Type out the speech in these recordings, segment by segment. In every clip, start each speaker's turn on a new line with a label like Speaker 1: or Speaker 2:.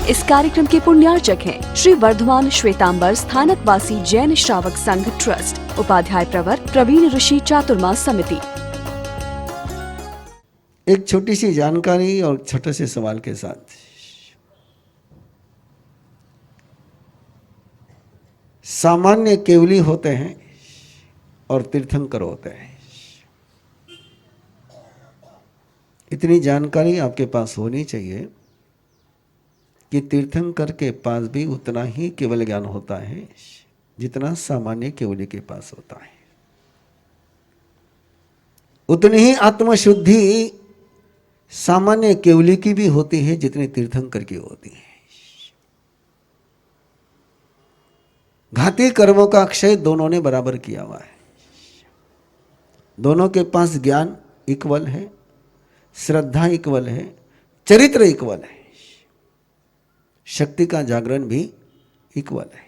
Speaker 1: इस कार्यक्रम के पुण्यार्चक हैं श्री वर्धमान श्वेतांबर स्थानकवासी जैन श्रावक संघ ट्रस्ट, उपाध्याय प्रवर प्रवीण ऋषि चातुर्मास समिति।
Speaker 2: एक छोटी सी जानकारी और छोटे से सवाल के साथ, सामान्य केवली होते हैं और तीर्थंकर होते हैं। इतनी जानकारी आपके पास होनी चाहिए कि तीर्थंकर के पास भी उतना ही केवल ज्ञान होता है जितना सामान्य केवली के पास होता है। उतनी ही आत्मशुद्धि सामान्य केवली की भी होती है जितनी तीर्थंकर की होती है। घाती कर्मों का क्षय दोनों ने बराबर किया हुआ है। दोनों के पास ज्ञान इक्वल है, श्रद्धा इक्वल है, चरित्र इक्वल है, शक्ति का जागरण भी इक्वल है।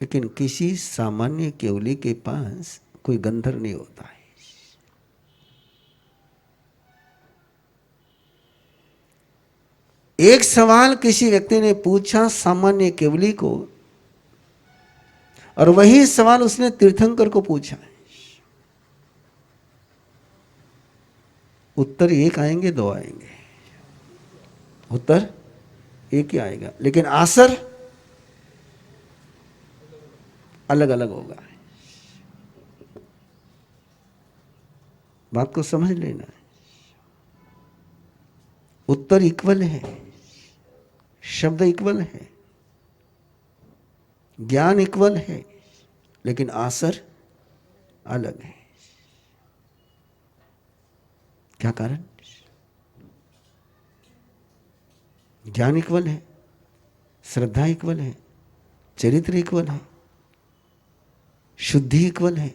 Speaker 2: लेकिन किसी सामान्य केवली के पास कोई गंधर नहीं होता है। एक सवाल किसी व्यक्ति ने पूछा सामान्य केवली को, और वही सवाल उसने तीर्थंकर को पूछा। उत्तर एक आएंगे, दो आएंगे, उत्तर एक ही आएगा, लेकिन आसर अलग अलग होगा। बात को समझ लेना। उत्तर इक्वल है, शब्द इक्वल है, ज्ञान इक्वल है, लेकिन आसर अलग है। क्या कारण? ज्ञान इक्वल है, श्रद्धा इक्वल है, चरित्र इक्वल है, शुद्धि इक्वल है।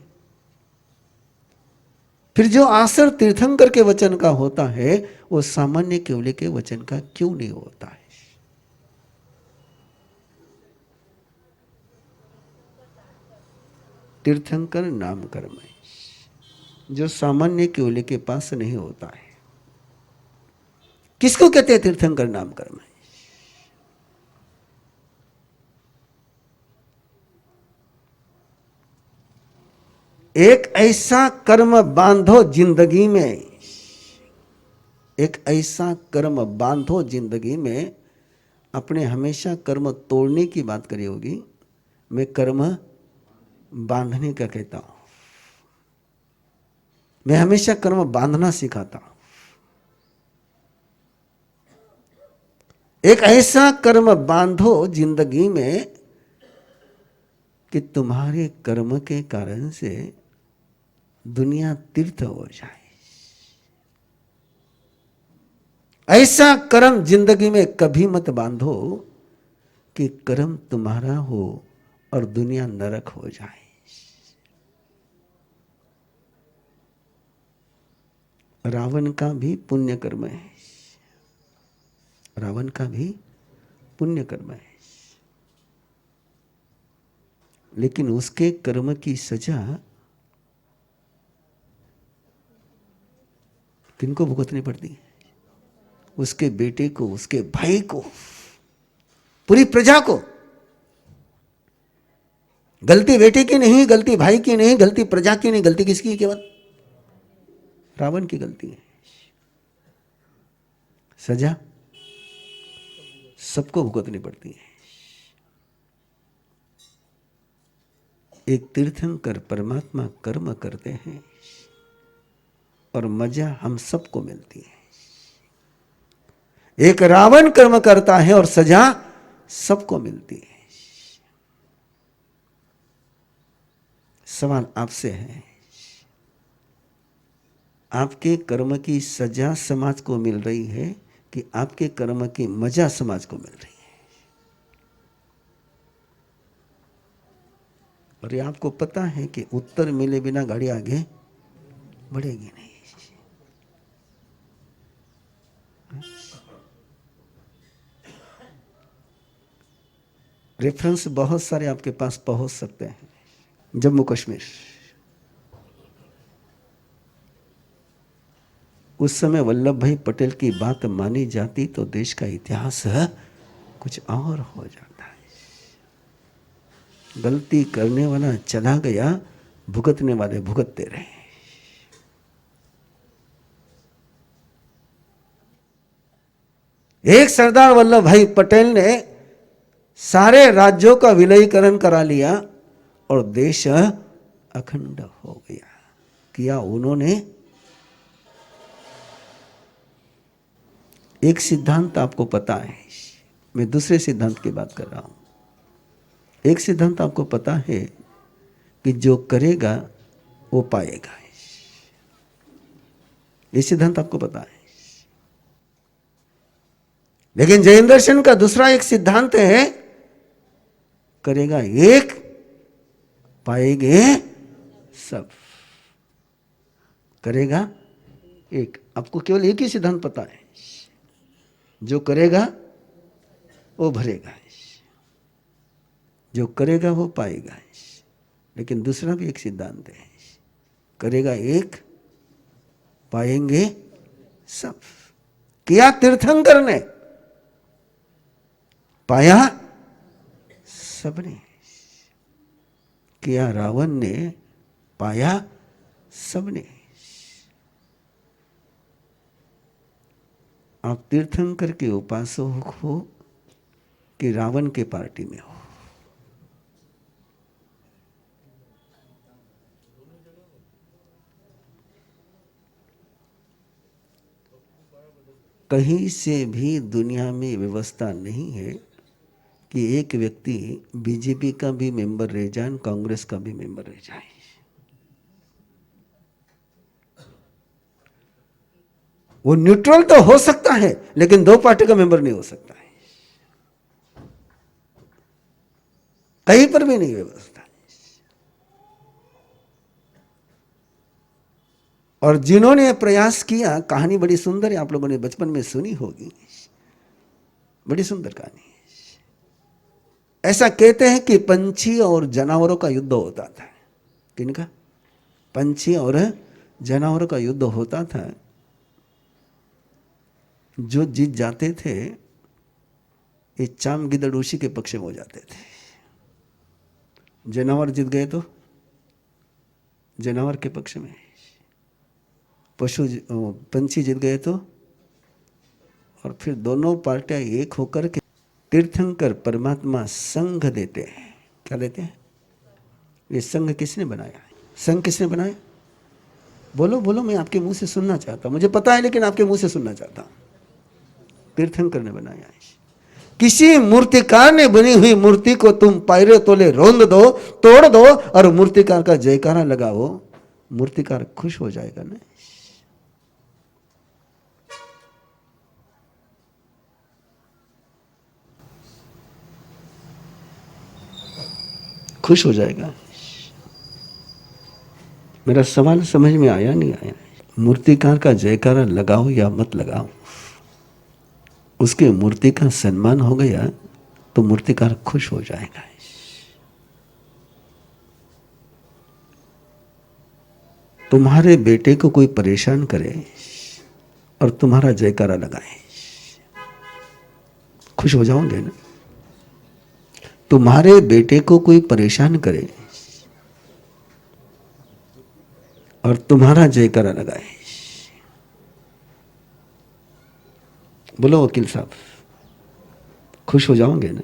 Speaker 2: फिर जो आसर तीर्थंकर के वचन का होता है वो सामान्य केवली के वचन का क्यों नहीं होता है? तीर्थंकर नाम कर्म है जो सामान्य केवली के पास नहीं होता है। किसको कहते हैं तीर्थंकर नाम कर्म है? एक ऐसा कर्म बांधो जिंदगी में, एक ऐसा कर्म बांधो जिंदगी में। अपने हमेशा कर्म तोड़ने की बात करी होगी, मैं कर्म बांधने का कहता हूं। मैं हमेशा कर्म बांधना सिखाता हूं। एक ऐसा कर्म बांधो जिंदगी में कि तुम्हारे कर्म के कारण से दुनिया तीर्थ हो जाए। ऐसा कर्म जिंदगी में कभी मत बांधो कि कर्म तुम्हारा हो और दुनिया नरक हो जाए। रावण का भी पुण्य कर्म है, रावण का भी पुण्य कर्म है, लेकिन उसके कर्म की सजा किनको भुगतनी पड़ती है? उसके बेटे को, उसके भाई को, पूरी प्रजा को। गलती बेटे की नहीं, गलती भाई की नहीं, गलती प्रजा की नहीं, गलती किसकी है? केवल रावण की गलती है। सजा सबको भुगतनी पड़ती है। एक तीर्थंकर परमात्मा कर्म करते हैं और मजा हम सबको मिलती है। एक रावण कर्म करता है और सजा सबको मिलती है। सवाल आपसे है, आपके कर्म की सजा समाज को मिल रही है कि आपके कर्म की मजा समाज को मिल रही है? और ये आपको पता है कि उत्तर मिले बिना गाड़ी आगे बढ़ेगी नहीं। रेफरेंस बहुत सारे आपके पास पहुंच सकते हैं। जम्मू कश्मीर, उस समय वल्लभ भाई पटेल की बात मानी जाती तो देश का इतिहास कुछ और हो जाता है। गलती करने वाला चला गया, भुगतने वाले भुगतते रहे। एक सरदार वल्लभ भाई पटेल ने सारे राज्यों का विलयीकरण करा लिया और देश अखंड हो गया। किया उन्होंने। एक सिद्धांत आपको पता है, मैं दूसरे सिद्धांत की बात कर रहा हूं। एक सिद्धांत आपको पता है कि जो करेगा वो पाएगा। ये सिद्धांत आपको पता है। लेकिन जैन दर्शन का दूसरा एक सिद्धांत है, करेगा एक पाएंगे सब। करेगा एक। आपको केवल एक ही सिद्धांत पता है, जो करेगा वो भरेगा, जो करेगा वो पाएगा। लेकिन दूसरा भी एक सिद्धांत है, करेगा एक पाएंगे सब। किया तीर्थंकर ने, पाया सबने। किया रावण ने, पाया सबने। आप तीर्थंकर के उपासक हो कि रावण के पार्टी में हो? कहीं से भी दुनिया में व्यवस्था नहीं है कि एक व्यक्ति बीजेपी का भी मेंबर रह जाए, कांग्रेस का भी मेंबर रह जाए। वो न्यूट्रल तो हो सकता है, लेकिन दो पार्टी का मेंबर नहीं हो सकता है। कहीं पर भी नहीं व्यवस्था। और जिन्होंने प्रयास किया, कहानी बड़ी सुंदर है, आप लोगों ने बचपन में सुनी होगी, बड़ी सुंदर कहानी है। ऐसा कहते हैं कि पंछी और जानवरों का युद्ध होता था। किनका? पंछी और जानवरों का युद्ध होता था। जो जीत जाते थे, ये चाम गिदड़ उसी के पक्ष में हो जाते थे। जानवर जीत गए तो जानवर के पक्ष में, पंछी जीत गए तो, और फिर दोनों पार्टियां एक होकर के तीर्थंकर परमात्मा संघ देते हैं। क्या देते हैं? ये संघ किसने बनाया? संघ किसने बनाया? बोलो बोलो, मैं आपके मुंह से सुनना चाहता हूं। मुझे पता है, लेकिन आपके मुंह से सुनना चाहता हूं। तीर्थंकर ने बनाया है। किसी मूर्तिकार ने बनी हुई मूर्ति को तुम पैरे तोले रोंद दो, तोड़ दो, और मूर्तिकार का जयकारा लगाओ, मूर्तिकार खुश हो जाएगा ना? खुश हो जाएगा। मेरा सवाल समझ में आया नहीं आया? मूर्तिकार का जयकारा लगाओ या मत लगाओ, उसके मूर्ति का सम्मान हो गया तो मूर्तिकार खुश हो जाएगा। तुम्हारे बेटे को कोई परेशान करे और तुम्हारा जयकारा लगाए, खुश हो जाओगे ना? तुम्हारे बेटे को कोई परेशान करे और तुम्हारा जयकारा लगाए, बोलो वकील साहब, खुश हो जाओगे ना?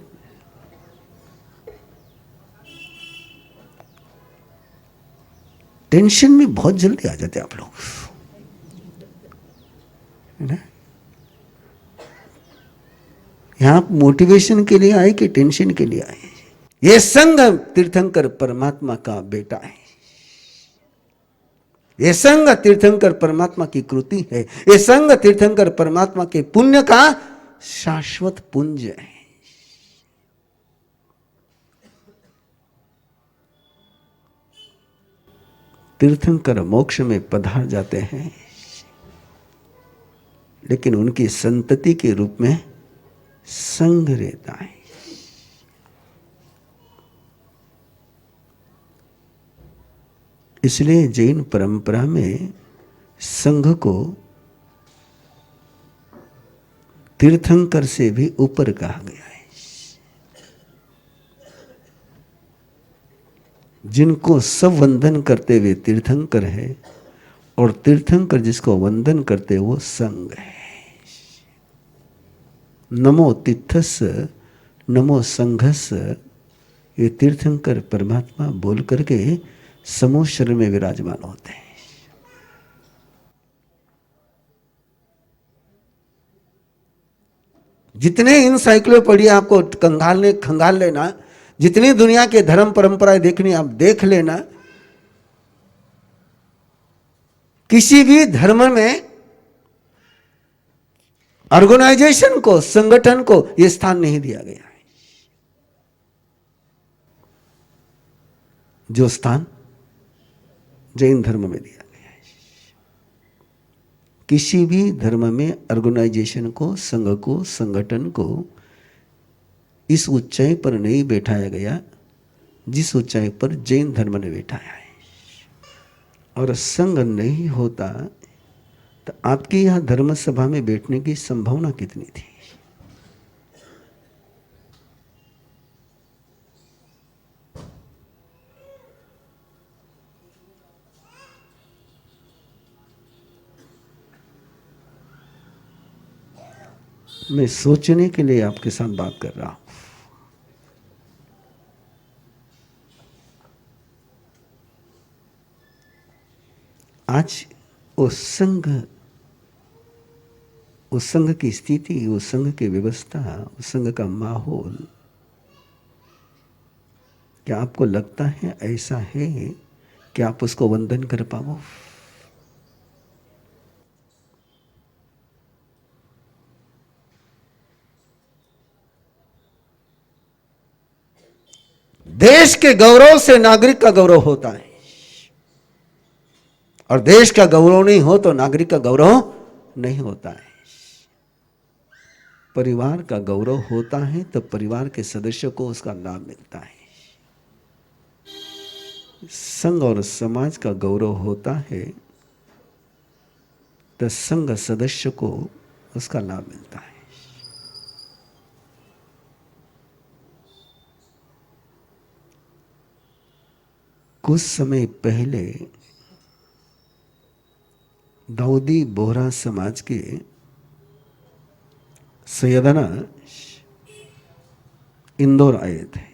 Speaker 2: टेंशन में बहुत जल्दी आ जाते आप लोग, है ना? यहां मोटिवेशन के लिए आए कि टेंशन के लिए आए? ये संघ तीर्थंकर परमात्मा का बेटा है। ये संघ तीर्थंकर परमात्मा की कृति है। ये संघ तीर्थंकर परमात्मा के पुण्य का शाश्वत पुंज है। तीर्थंकर मोक्ष में पधार जाते हैं, लेकिन उनकी संतति के रूप में संघ रहता है। इसलिए जैन परंपरा में संघ को तीर्थंकर से भी ऊपर कहा गया है। जिनको सब वंदन करते हुए तीर्थंकर है, और तीर्थंकर जिसको वंदन करते वो संग है। नमो तीर्थस नमो संघस, ये तीर्थंकर परमात्मा बोल करके समूह शरीर में विराजमान होते हैं। जितने इंसाइक्लोपीडिया आपको खंगाल लेना, जितनी दुनिया के धर्म परंपराएं देखनी आप देख लेना, किसी भी धर्म में ऑर्गेनाइजेशन को, संगठन को यह स्थान नहीं दिया गया है जो स्थान जैन धर्म में दिया गया है। किसी भी धर्म में ऑर्गेनाइजेशन को, संघ को, संगठन को इस ऊंचाई पर नहीं बैठाया गया जिस ऊंचाई पर जैन धर्म ने बैठाया है। और संघ नहीं होता तो आपकी यहां धर्म सभा में बैठने की संभावना कितनी थी? मैं सोचने के लिए आपके साथ बात कर रहा हूं। आज उस संघ की स्थिति, उस संघ की व्यवस्था, उस संघ का माहौल, क्या आपको लगता है ऐसा है कि आप उसको वंदन कर पाओ? देश के गौरव से नागरिक का गौरव होता है, और देश का गौरव नहीं हो तो नागरिक का गौरव नहीं होता है। परिवार का गौरव होता है तो परिवार के सदस्यों को उसका लाभ मिलता है। संघ और समाज का गौरव होता है तो संघ सदस्य को उसका लाभ मिलता है। कुछ समय पहले दाऊदी बोहरा समाज के सैयदना इंदौर आए थे।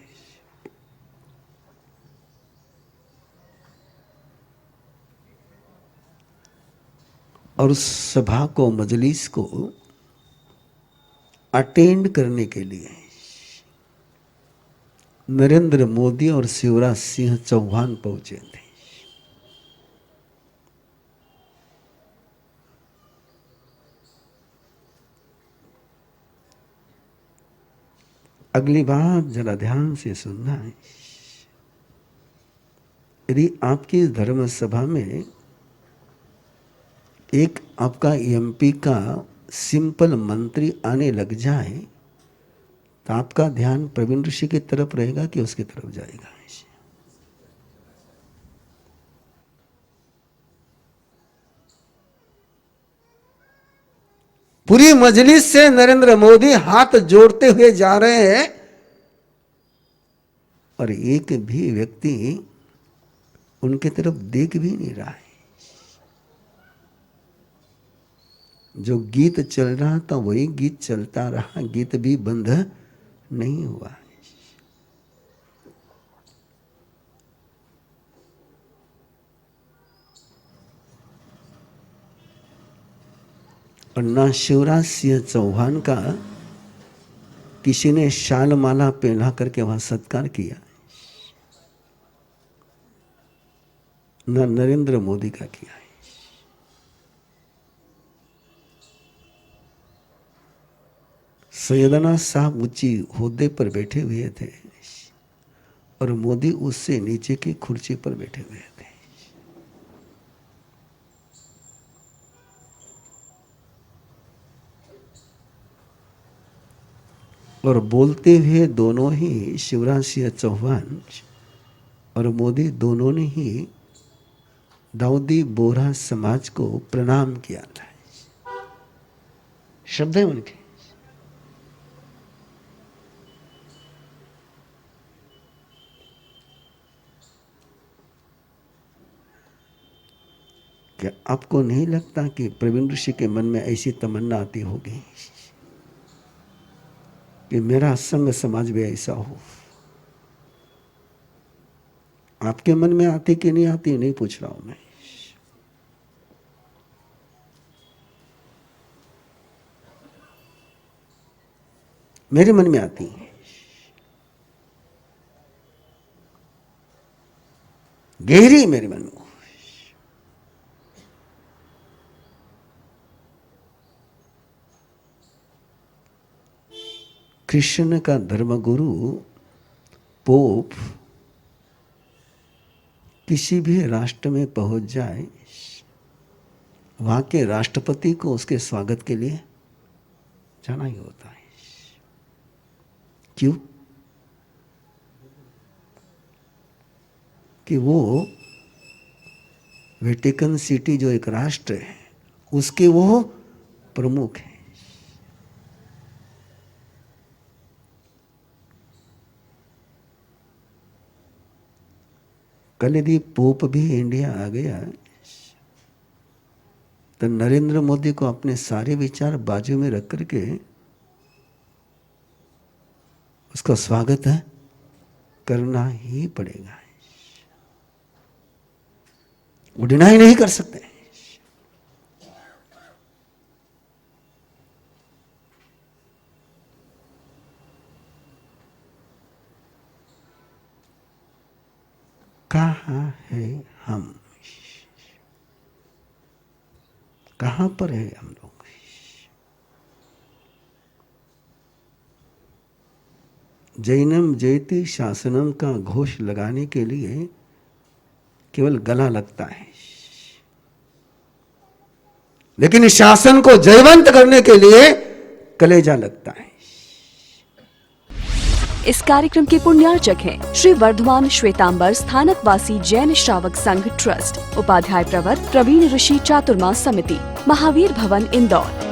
Speaker 2: और उस सभा को, मजलिस को अटेंड करने के लिए नरेंद्र मोदी और शिवराज सिंह चौहान पहुंचे थे। अगली बात जरा ध्यान से सुनना है। यदि आपकी धर्म सभा में एक आपका एमपी का सिंपल मंत्री आने लग जाए तो आपका ध्यान प्रवीण ऋषि की तरफ रहेगा कि उसकी तरफ जाएगा? पूरी मजलिस से नरेंद्र मोदी हाथ जोड़ते हुए जा रहे हैं और एक भी व्यक्ति उनके तरफ देख भी नहीं रहा है। जो गीत चल रहा था वही गीत चलता रहा, गीत भी बंद नहीं हुआ। और ना शिवराज सिंह चौहान का किसी ने शाल माला पहना करके वहां सत्कार किया, ना नरेंद्र मोदी का किया है। सैयदना साहब ऊंची होद्दे पर बैठे हुए थे और मोदी उससे नीचे की कुर्सी पर बैठे हुए थे। और बोलते हुए दोनों ही, शिवराज सिंह चौहान और मोदी दोनों ने ही दाऊदी बोहरा समाज को प्रणाम किया था। शब्द है उनके। आपको नहीं लगता कि प्रवीण ऋषि के मन में ऐसी तमन्ना आती होगी कि मेरा संग समाज भी ऐसा हो? आपके मन में आती कि नहीं आती नहीं पूछ रहा हूं मैं। मेरे मन में आती है, गहरी मेरे मन में। कृष्ण का धर्मगुरु पोप किसी भी राष्ट्र में पहुंच जाए, वहां के राष्ट्रपति को उसके स्वागत के लिए जाना ही होता है। क्यों? कि वो वेटिकन सिटी जो एक राष्ट्र है उसके वो प्रमुख हैं। कल यदि पोप भी इंडिया आ गया तो नरेंद्र मोदी को अपने सारे विचार बाजू में रख करके उसका स्वागत है करना ही पड़ेगा। वो डिनाई नहीं कर सकते। कहाँ है हम? कहाँ पर है हम लोग? जैनम जयति शासनम का घोष लगाने के लिए केवल गला लगता है, लेकिन इस शासन को जयवंत करने के लिए कलेजा लगता है।
Speaker 1: इस कार्यक्रम के पुण्यार्चक हैं श्री वर्धमान श्वेतांबर स्थानकवासी जैन श्रावक संघ ट्रस्ट, उपाध्याय प्रवर प्रवीण ऋषि चातुर्मास समिति, महावीर भवन इंदौर।